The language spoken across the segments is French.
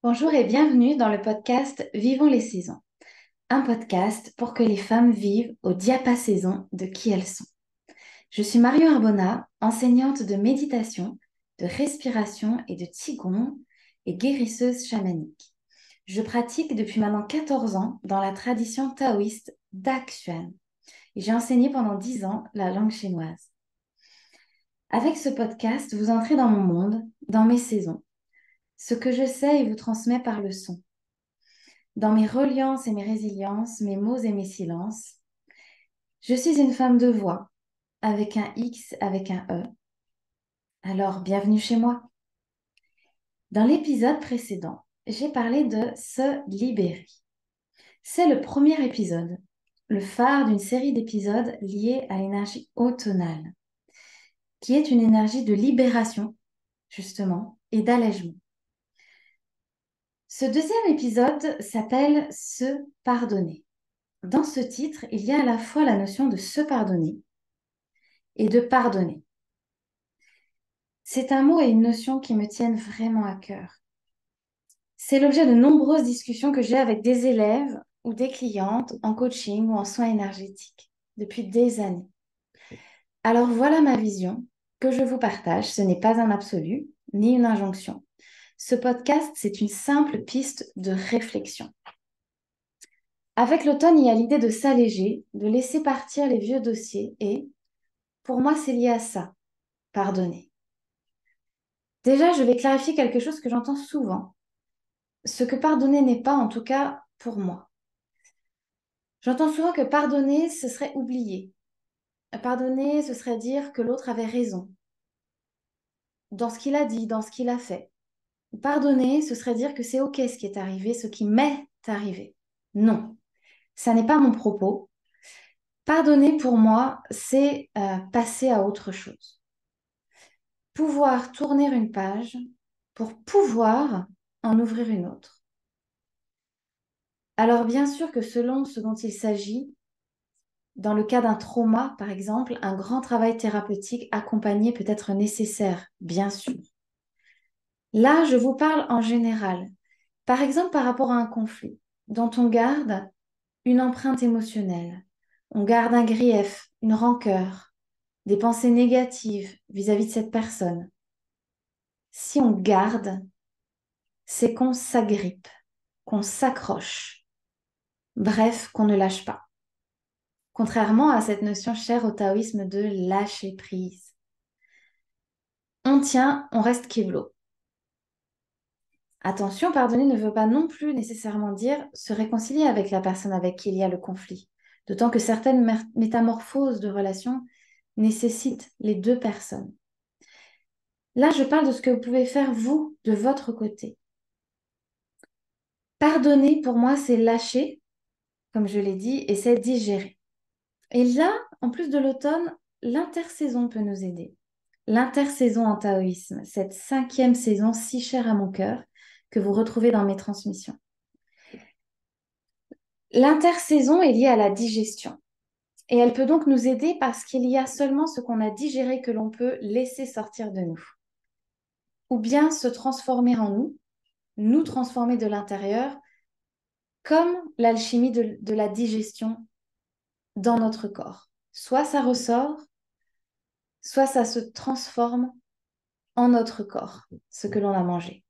Bonjour et bienvenue dans le podcast Vivons les saisons, un podcast pour que les femmes vivent au diapason de qui elles sont. Je suis Mario Arbona, enseignante de méditation, de respiration et de Qigong et guérisseuse chamanique. Je pratique depuis maintenant 14 ans dans la tradition taoïste Daxuan et j'ai enseigné pendant 10 ans la langue chinoise. Avec ce podcast, vous entrez dans mon monde, dans mes saisons, ce que je sais et vous transmets par le son. Dans mes reliances et mes résiliences, mes mots et mes silences, je suis une femme de voix, avec un X, avec un E. Alors, bienvenue chez moi. Dans l'épisode précédent, j'ai parlé de se libérer. C'est le premier épisode, le phare d'une série d'épisodes liés à l'énergie automnale, qui est une énergie de libération, justement, et d'allègement. Ce deuxième épisode s'appelle Se pardonner. Dans ce titre, il y a à la fois la notion de se pardonner et de pardonner. C'est un mot et une notion qui me tiennent vraiment à cœur. C'est l'objet de nombreuses discussions que j'ai avec des élèves ou des clientes en coaching ou en soins énergétiques depuis des années. Alors voilà ma vision que je vous partage. Ce n'est pas un absolu ni une injonction. Ce podcast, c'est une simple piste de réflexion. Avec l'automne, il y a l'idée de s'alléger, de laisser partir les vieux dossiers et, pour moi, c'est lié à ça, pardonner. Déjà, je vais clarifier quelque chose que j'entends souvent. Ce que pardonner n'est pas, en tout cas pour moi. J'entends souvent que pardonner, ce serait oublier. Pardonner, ce serait dire que l'autre avait raison dans ce qu'il a dit, dans ce qu'il a fait. Pardonner, ce serait dire que c'est OK ce qui est arrivé, ce qui m'est arrivé. Non, ça n'est pas mon propos. Pardonner, pour moi, c'est passer à autre chose. Pouvoir tourner une page pour pouvoir en ouvrir une autre. Alors bien sûr que selon ce dont il s'agit, dans le cas d'un trauma, par exemple, un grand travail thérapeutique accompagné peut être nécessaire, bien sûr. Là, je vous parle en général. Par exemple, par rapport à un conflit dont on garde une empreinte émotionnelle, on garde un grief, une rancœur, des pensées négatives vis-à-vis de cette personne. Si on garde, c'est qu'on s'agrippe, qu'on s'accroche, bref, qu'on ne lâche pas. Contrairement à cette notion chère au taoïsme de lâcher prise. On tient, on reste kéblo. Attention, pardonner ne veut pas non plus nécessairement dire se réconcilier avec la personne avec qui il y a le conflit. D'autant que certaines métamorphoses de relations nécessitent les deux personnes. Là, je parle de ce que vous pouvez faire vous, de votre côté. Pardonner, pour moi, c'est lâcher, comme je l'ai dit, et c'est digérer. Et là, en plus de l'automne, l'intersaison peut nous aider. L'intersaison en taoïsme, cette 5e saison si chère à mon cœur, que vous retrouvez dans mes transmissions. L'intersaison est liée à la digestion. Et elle peut donc nous aider parce qu'il y a seulement ce qu'on a digéré que l'on peut laisser sortir de nous. Ou bien se transformer en nous, nous transformer de l'intérieur, comme l'alchimie de la digestion dans notre corps. Soit ça ressort, soit ça se transforme en notre corps, ce que l'on a mangé.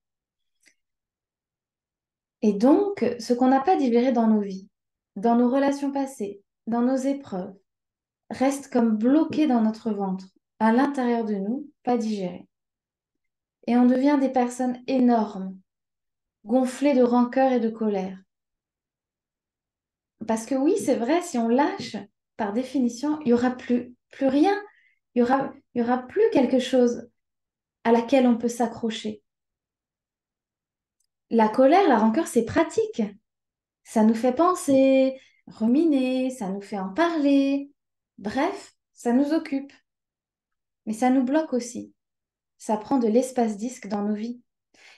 Et donc, ce qu'on n'a pas digéré dans nos vies, dans nos relations passées, dans nos épreuves, reste comme bloqué dans notre ventre, à l'intérieur de nous, pas digéré. Et on devient des personnes énormes, gonflées de rancœur et de colère. Parce que oui, c'est vrai, si on lâche, par définition, il n'y aura plus rien. Il y aura plus quelque chose à laquelle on peut s'accrocher. La colère, la rancœur, c'est pratique. Ça nous fait penser, ruminer, ça nous fait en parler. Bref, ça nous occupe. Mais ça nous bloque aussi. Ça prend de l'espace disque dans nos vies.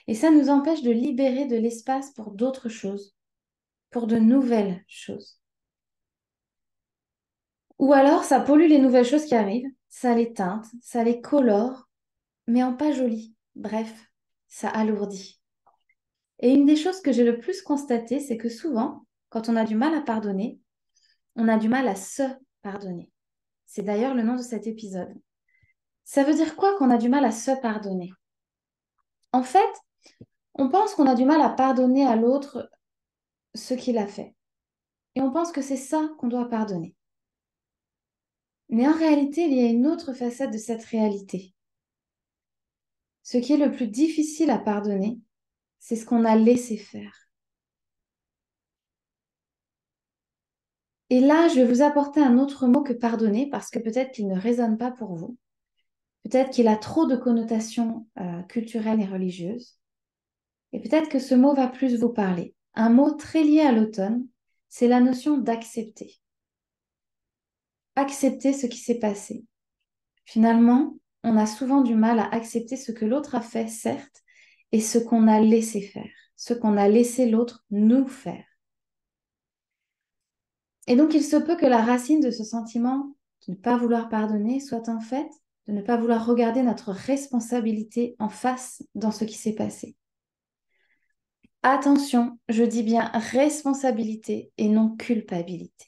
Et ça nous empêche de libérer de l'espace pour d'autres choses, pour de nouvelles choses. Ou alors, ça pollue les nouvelles choses qui arrivent, ça les teinte, ça les colore, mais en pas joli. Bref, ça alourdit. Et une des choses que j'ai le plus constatées, c'est que souvent, quand on a du mal à pardonner, on a du mal à se pardonner. C'est d'ailleurs le nom de cet épisode. Ça veut dire quoi qu'on a du mal à se pardonner? En fait, on pense qu'on a du mal à pardonner à l'autre ce qu'il a fait. Et on pense que c'est ça qu'on doit pardonner. Mais en réalité, il y a une autre facette de cette réalité. Ce qui est le plus difficile à pardonner, c'est ce qu'on a laissé faire. Et là, je vais vous apporter un autre mot que pardonner parce que peut-être qu'il ne résonne pas pour vous. Peut-être qu'il a trop de connotations culturelles et religieuses. Et peut-être que ce mot va plus vous parler. Un mot très lié à l'automne, c'est la notion d'accepter. Accepter ce qui s'est passé. Finalement, on a souvent du mal à accepter ce que l'autre a fait, certes, et ce qu'on a laissé faire, ce qu'on a laissé l'autre nous faire. Et donc, il se peut que la racine de ce sentiment de ne pas vouloir pardonner soit en fait de ne pas vouloir regarder notre responsabilité en face dans ce qui s'est passé. Attention, je dis bien responsabilité et non culpabilité.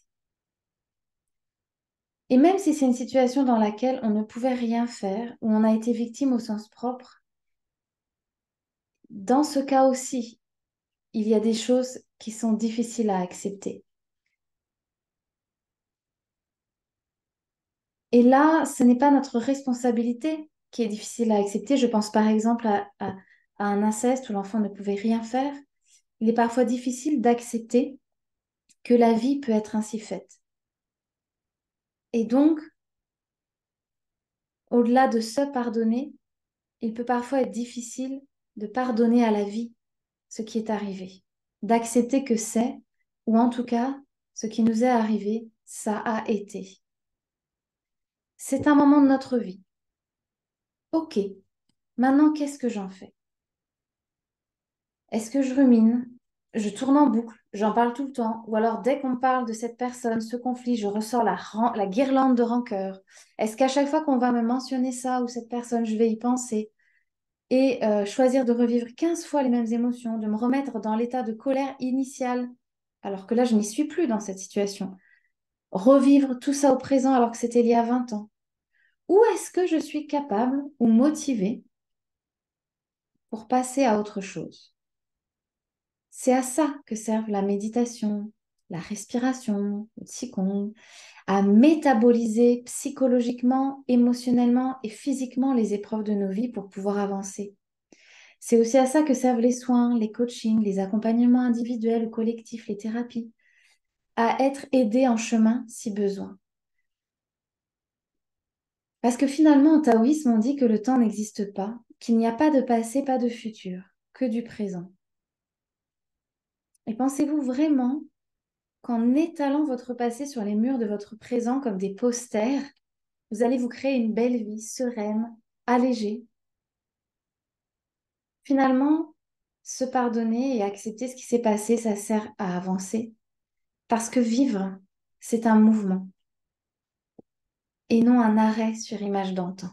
Et même si c'est une situation dans laquelle on ne pouvait rien faire, où on a été victime au sens propre, dans ce cas aussi, il y a des choses qui sont difficiles à accepter. Et là, ce n'est pas notre responsabilité qui est difficile à accepter. Je pense par exemple à un inceste où l'enfant ne pouvait rien faire. Il est parfois difficile d'accepter que la vie peut être ainsi faite. Et donc, au-delà de se pardonner, il peut parfois être difficile de pardonner à la vie ce qui est arrivé, d'accepter que c'est, ou en tout cas, ce qui nous est arrivé, ça a été. C'est un moment de notre vie. Ok, maintenant, qu'est-ce que j'en fais? Est-ce que je rumine? Je tourne en boucle, j'en parle tout le temps. Ou alors, dès qu'on parle de cette personne, ce conflit, je ressors la guirlande de rancœur. Est-ce qu'à chaque fois qu'on va me mentionner ça ou cette personne, je vais y penser et choisir de revivre 15 fois les mêmes émotions, de me remettre dans l'état de colère initial, alors que là, je n'y suis plus dans cette situation. Revivre tout ça au présent alors que c'était il y a 20 ans. Ou est-ce que je suis capable ou motivée pour passer à autre chose? C'est à ça que servent la méditation, la respiration, le qigong, à métaboliser psychologiquement, émotionnellement et physiquement les épreuves de nos vies pour pouvoir avancer. C'est aussi à ça que servent les soins, les coachings, les accompagnements individuels ou collectifs, les thérapies, à être aidé en chemin si besoin. Parce que finalement, en taoïsme, on dit que le temps n'existe pas, qu'il n'y a pas de passé, pas de futur, que du présent. Et pensez-vous vraiment qu'en étalant votre passé sur les murs de votre présent comme des posters, vous allez vous créer une belle vie sereine, allégée? Finalement, se pardonner et accepter ce qui s'est passé, ça sert à avancer. Parce que vivre, c'est un mouvement et non un arrêt sur image d'antan.